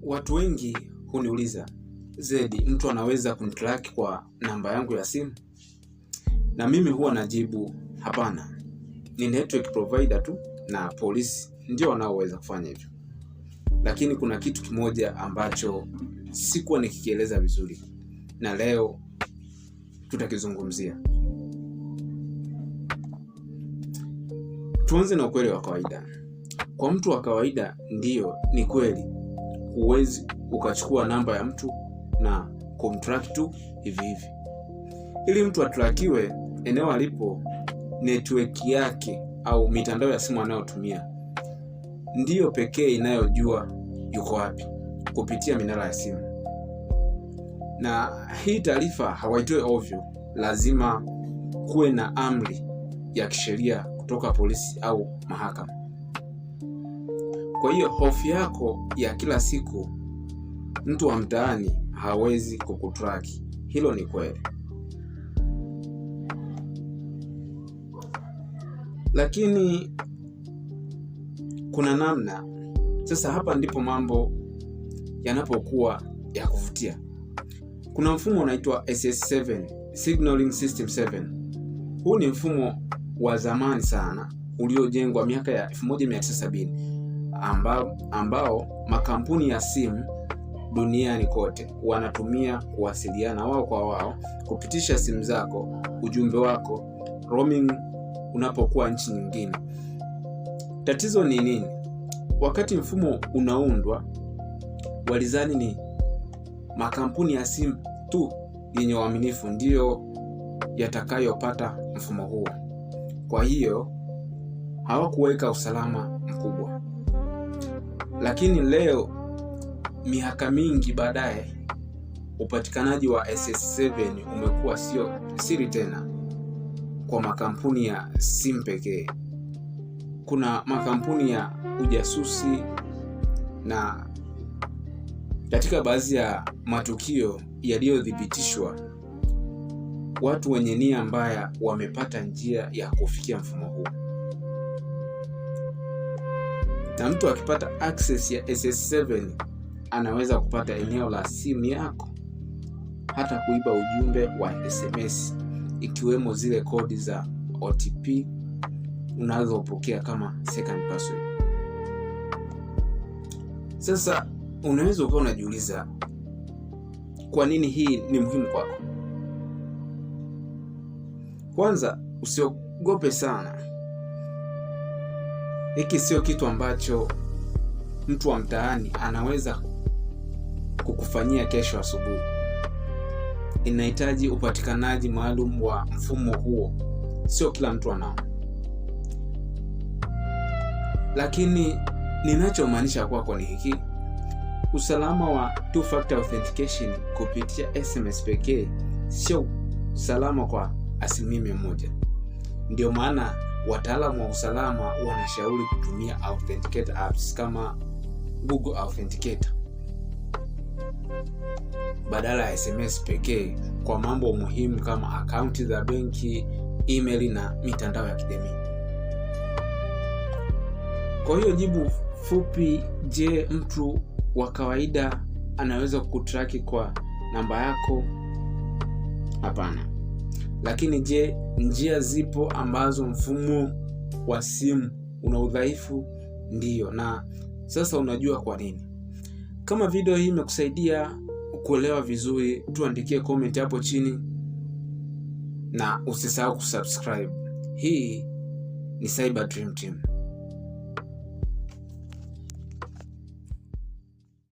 Watu wengi huniuliza, Zedi, mtu anaweza kunitrack kwa namba yangu ya simu? Na mimi huwa najibu hapana. Ni network provider tu na polisi ndio wanaoweza kufanya hivyo. Lakini kuna kitu kimoja ambacho sikuwa nikikieleza vizuri, na leo tutakizungumzia. Tuanze na ukweli wa kawaida. Kwa mtu wa kawaida, ndiyo, ni kweli huwezi ukachukua namba ya mtu na kumtrack tu hivi hivi. Ili mtu atrakiwe, eneo alipo, network yake au mitandao ya simu anayotumia ndiyo pekee inayojua yuko wapi kupitia minara ya simu. Na hii taarifa hawaitoe ovyo, lazima kuwe na amri ya kisheria kutoka polisi au mahakama. Kwa hiyo hofu yako ya kila siku, mtu wa mtaani hawezi kukutrack, hilo ni kweli. Lakini kuna namna. Sasa hapa ndipo mambo yanapokuwa ya kuvutia. Kuna mfumo unaitwa SS7, Signaling System 7. Huu ni mfumo wa zamani sana uliojengwa miaka ya 1970 ambao makampuni ya simu duniani kote wanatumia kuwasiliana wao kwa wao, kupitisha simu zako, ujumbe wako, roaming unapokuwa nchi nyingine. Tatizo ni nini? Wakati mfumo unaundwa, walizani ni makampuni ya simu tu yenye uaminifu ndiyo yatakayopata mfumo huo. Kwa hiyo hawakuweka usalama mkubwa. Lakini leo, miaka mingi baadaye, upatikanaji wa SS7 umekuwa sio siri tena kwa makampuni ya simu pekee. Kuna makampuni ya ujasusi, na katika baadhi ya matukio yaliyothibitishwa, watu wenye nia mbaya wamepata njia ya kufikia mfumo huu. Na mtu akipata access ya SS7 anaweza kupata eneo la simu yako, hata kuiba ujumbe wa SMS, ikiwemo zile kodi za OTP unazopokea kama second password. Sasa unaweza ukawa unajiuliza, kwa nini hii ni muhimu kwako? Kwanza, usiogope sana. Hiki sio kitu ambacho mtu wa mtaani anaweza kukufanyia kesho asubuhi. Inahitaji upatikanaji maalum wa mfumo huo. Sio kila mtu anao. Lakini ninachomaanisha kwako ni hiki: usalama wa two factor authentication kupitia SMS pekee sio salama kwa 100%. Ndio maana wataalamu wa usalama wanashauri kutumia authenticator apps kama Google Authenticator badala ya SMS pekee kwa mambo muhimu kama akaunti za benki, email na mitandao ya kijamii. Kwa hiyo jibu fupi, je, mtu wa kawaida anaweza kukutrack kwa namba yako? Hapana. Lakini je, njia zipo ambazo mfumo wa simu una udhaifu? Ndiyo. Na sasa unajua kwa nini. Kama video hii imekusaidia kuelewa vizuri, tuandikie comment hapo chini na usisahau kusubscribe. Hii ni Cyber Dream Team.